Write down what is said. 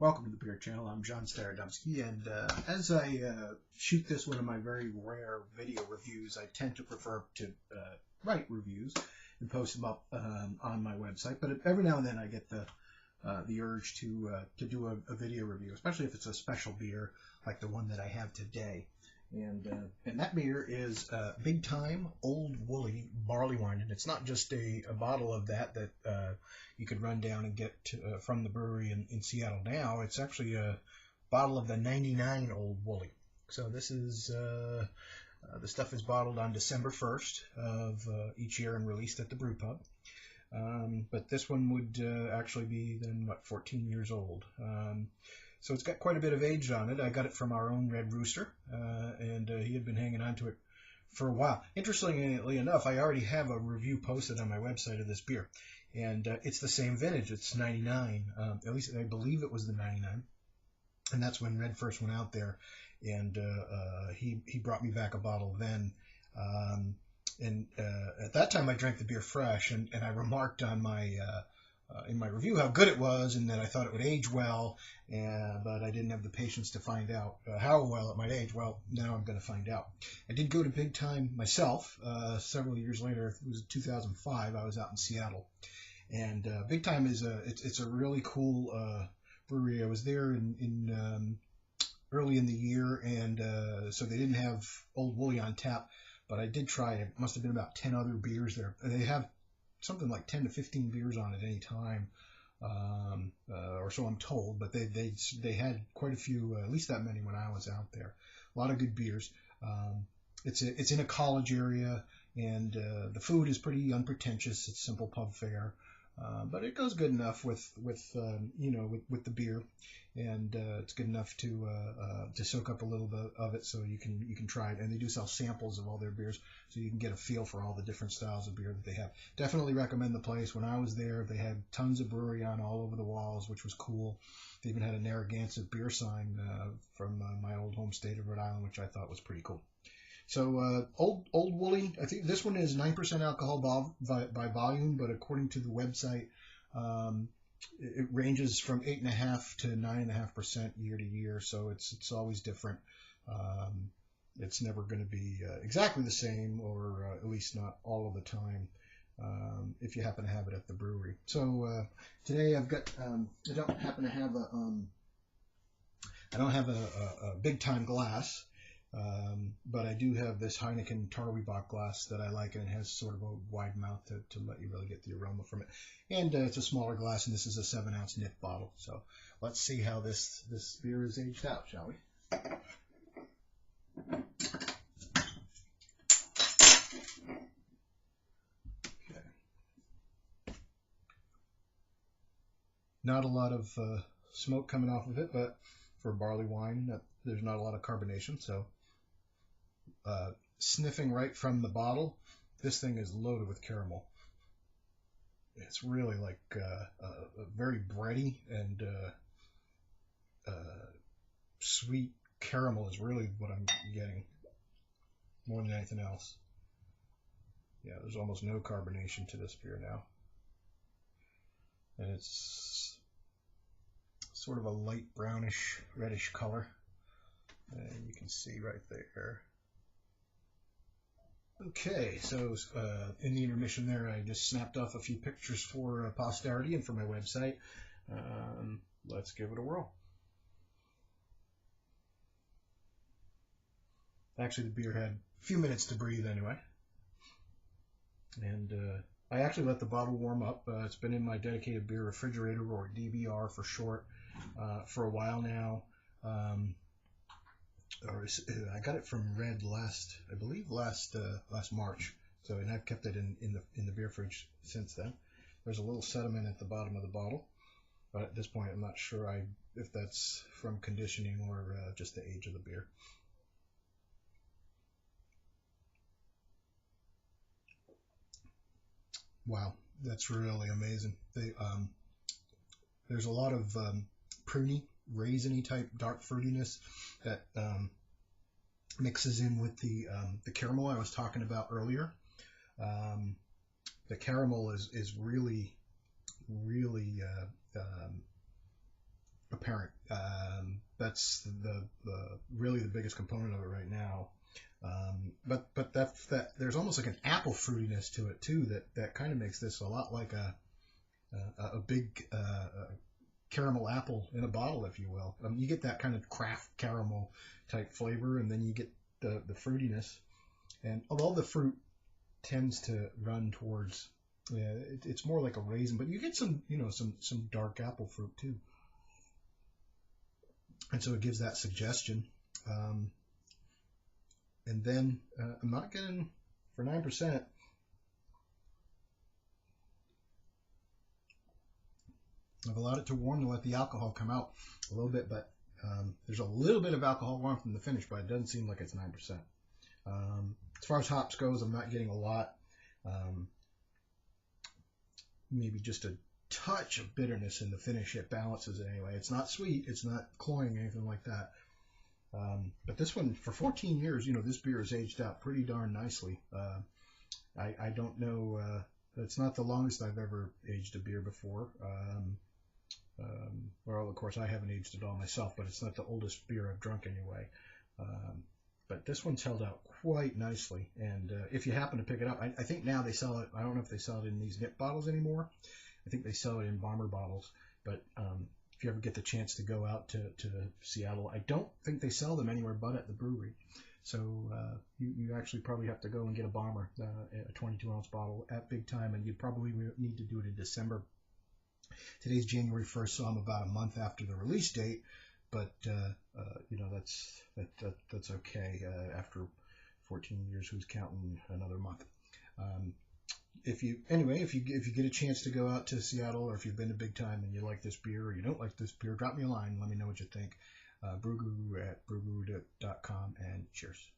Welcome to the Beer Channel. I'm John Starodumsky, and as I shoot this one of my very rare video reviews, I tend to prefer to write reviews and post them up on my website. But every now and then I get the urge to do a video review, especially if it's a special beer like the one that I have today. And that beer is Big Time Old Woolly Barley Wine, and it's not just a bottle of that you could run down and get from the brewery in Seattle now. It's actually a bottle of the 99 Old Woolly. So this is the stuff is bottled on December 1st of each year and released at the brew pub. But this one would actually be then 14 years old. So it's got quite a bit of age on it. I got it from our own Red Rooster, and he had been hanging on to it for a while. Interestingly enough, I already have a review posted on my website of this beer, and it's the same vintage. It's 99. At least I believe it was the 99, and that's when Red first went out there, and he brought me back a bottle then. And at that time, I drank the beer fresh, and I remarked on my in my review how good it was and that I thought it would age well, but I didn't have the patience to find out how well it might age. Well, now I'm going to find out. I did go to Big Time myself several years later. It was 2005. I was out in Seattle, and Big Time is it's a really cool brewery. I was there in early in the year, and so they didn't have Old Woolly on tap, but I did try. It must have been about 10 other beers there. They have something like 10 to 15 beers on at any time, or so I'm told, but they had quite a few, at least that many when I was out there. A lot of good beers. It's in a college area, and the food is pretty unpretentious. It's simple pub fare, but it goes good enough with the beer, and it's good enough to soak up a little bit of it, so you can try it. And they do sell samples of all their beers, so you can get a feel for all the different styles of beer that they have. Definitely recommend the place. When I was there, they had tons of brewery on all over the walls, which was cool. They even had a Narragansett beer sign from my old home state of Rhode Island, which I thought was pretty cool. So Old Woolly, I think this one is 9% alcohol by volume, but according to the website, it ranges from 8.5% to 9.5% year to year. So it's always different. It's never going to be exactly the same, or at least not all of the time, if you happen to have it at the brewery. So today I've got I don't happen to have a Big Time glass. But I do have this Heineken Tarwebach glass that I like, and it has sort of a wide mouth to let you really get the aroma from it. And it's a smaller glass, and this is a 7-ounce nip bottle. So let's see how this beer is aged out, shall we? Okay. Not a lot of smoke coming off of it, but for barley wine, there's not a lot of carbonation, so sniffing right from the bottle, this thing is loaded with caramel. It's really like very bready, and sweet caramel is really what I'm getting more than anything else. Yeah, there's almost no carbonation to this beer now, and it's sort of a light brownish reddish color, and you can see right there. Okay, so in the intermission there, I just snapped off a few pictures for posterity and for my website. Let's give it a whirl. Actually, the beer had a few minutes to breathe anyway. And I actually let the bottle warm up. It's been in my dedicated beer refrigerator, or DBR for short, for a while now. I got it from Red last March. So, and I've kept it in the beer fridge since then. There's a little sediment at the bottom of the bottle, but at this point I'm not sure if that's from conditioning or just the age of the beer. Wow, that's really amazing. There's a lot of pruny, raisiny type dark fruitiness that mixes in with the caramel I was talking about earlier. The caramel is really apparent. That's really the biggest component of it right now. But that there's almost like an apple fruitiness to it too that kind of makes this a lot like a big caramel apple in a bottle, if you will. You get that kind of craft caramel type flavor, and then you get the fruitiness. And although the fruit tends to run towards, it's more like a raisin, but you get some dark apple fruit too. And so it gives that suggestion. And then I'm not getting, for 9%, I've allowed it to warm to let the alcohol come out a little bit, but there's a little bit of alcohol warm from the finish, but it doesn't seem like it's 9%. As far as hops goes, I'm not getting a lot. Maybe just a touch of bitterness in the finish. It balances it anyway. It's not sweet. It's not cloying, anything like that. But this one, for 14 years, this beer is aged out pretty darn nicely. I don't know. It's not the longest I've ever aged a beer before. Well, of course, I haven't aged it all myself, but it's not the oldest beer I've drunk anyway. But this one's held out quite nicely. And if you happen to pick it up, I think now they sell it. I don't know if they sell it in these nip bottles anymore. I think they sell it in bomber bottles. But if you ever get the chance to go out to Seattle, I don't think they sell them anywhere but at the brewery. So you actually probably have to go and get a bomber, a 22-ounce bottle at Big Time, and you probably need to do it in December. Today's January 1st, so I'm about a month after the release date, but that's okay. After 14 years, who's counting another month? If you get a chance to go out to Seattle, or if you've been to Big Time and you like this beer or you don't like this beer, drop me a line. Let me know what you think. Brewguru at brewguru.com, and cheers.